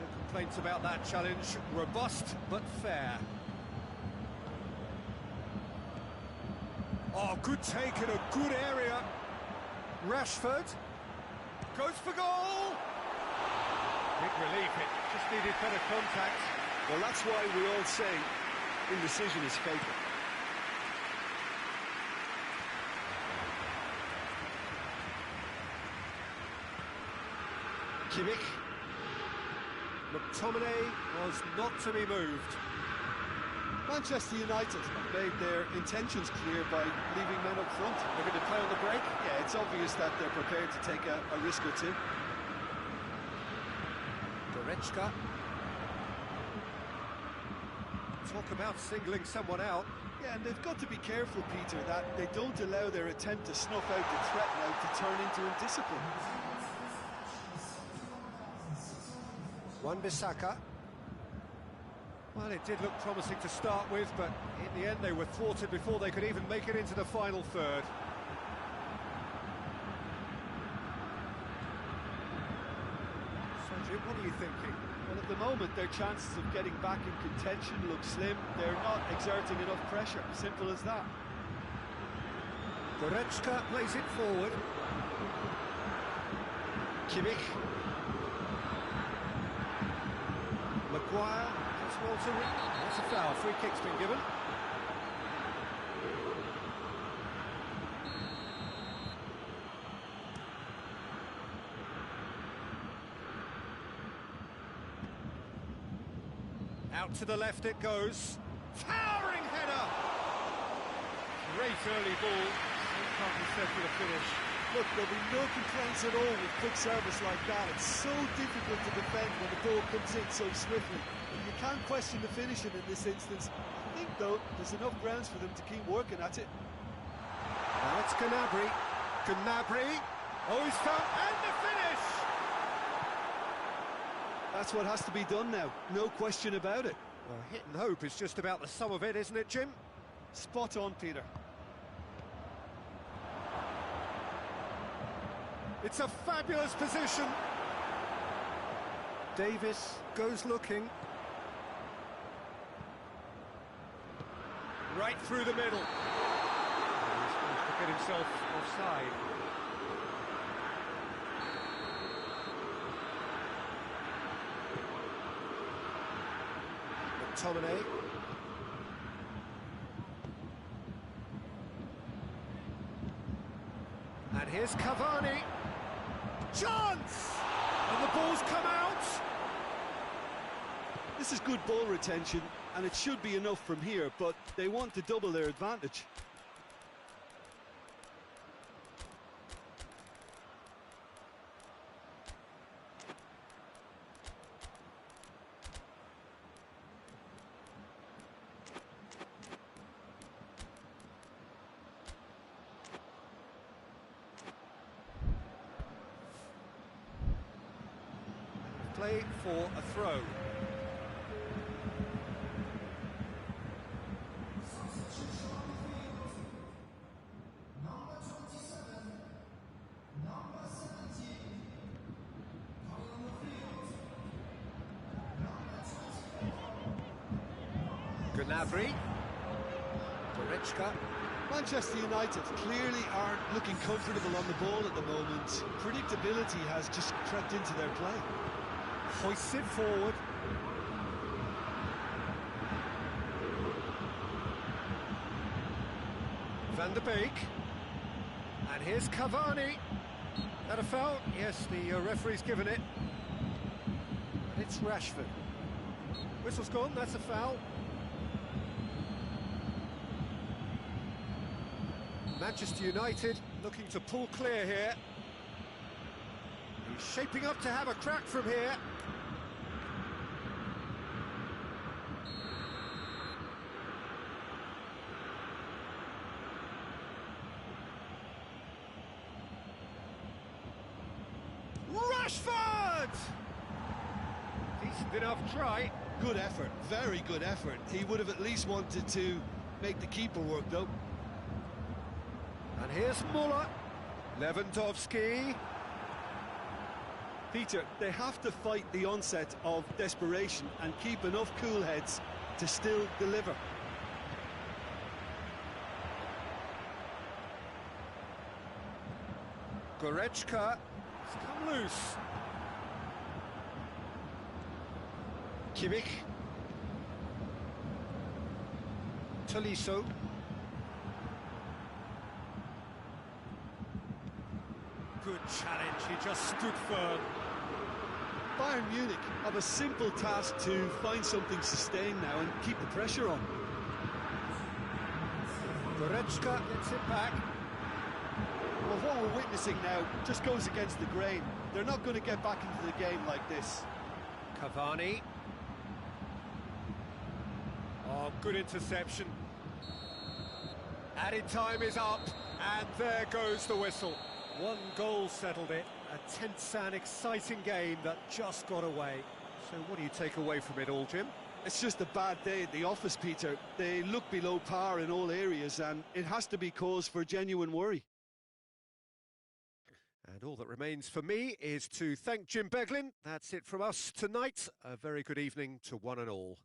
No complaints about that challenge. Robust, but fair. Oh, good take in a good area. Rashford goes for goal. Big relief, it just needed better contact. Well, that's why we all say indecision is fatal. Kimmich. McTominay was not to be moved. Manchester United have made their intentions clear by leaving men up front. They're going to play on the break? Yeah, it's obvious that they're prepared to take a risk or two. Goretzka. Talk about singling someone out. Yeah, and they've got to be careful, Peter, that they don't allow their attempt to snuff out the threat now to turn into indiscipline. Wan-Bissaka. Well, it did look promising to start with, but in the end they were thwarted before they could even make it into the final third. So, Jim, what are you thinking? Well, at the moment, their chances of getting back in contention look slim. They're not exerting enough pressure. Simple as that. Goretzka plays it forward. Kimmich. Maguire. That's a foul. Free kick's been given. Out to the left it goes. Towering header! Great early ball. Can't be said for the finish. Look, there'll be no complaints at all with quick service like that. It's so difficult to defend when the ball comes in so swiftly. You can't question the finishing in this instance. I think, though, there's enough grounds for them to keep working at it. Now it's Gnabry. Gnabry. Oh, he's found. And the finish! That's what has to be done now. No question about it. Well, hit and hope is just about the sum of it, isn't it, Jim? Spot on, Peter. It's a fabulous position. Davis goes looking. Right through the middle. He's managed to get himself offside. McTominay. And here's Cavani. Chance! And the ball's come out. This is good ball retention, and it should be enough from here, but they want to double their advantage. Play for a throw. Gnabry. Goretzka. Manchester United clearly aren't looking comfortable on the ball at the moment. Predictability has just crept into their play. Hoists it forward. Van der Beek. And here's Cavani. That a foul? Yes, the referee's given it. And it's Rashford. Whistle's gone, that's a foul. Manchester United looking to pull clear here. He's shaping up to have a crack from here. Rashford! Decent enough try. Good effort, very good effort. He would have at least wanted to make the keeper work, though. And here's Muller. Lewandowski. Peter, they have to fight the onset of desperation and keep enough cool heads to still deliver. Goretzka. It's come loose. Kimmich. Tolisso. Good challenge, he just stood firm. Bayern Munich have a simple task to find something sustained now and keep the pressure on. Goretzka gets it back. Well, what we're witnessing now just goes against the grain. They're not going to get back into the game like this. Cavani. Oh, good interception. Added time is up, and there goes the whistle. One goal settled it, a tense and exciting game that just got away. So what do you take away from it all, Jim? It's just a bad day at the office, Peter. They look below par in all areas, and it has to be cause for genuine worry. And all that remains for me is to thank Jim Beglin. That's it from us tonight. A very good evening to one and all.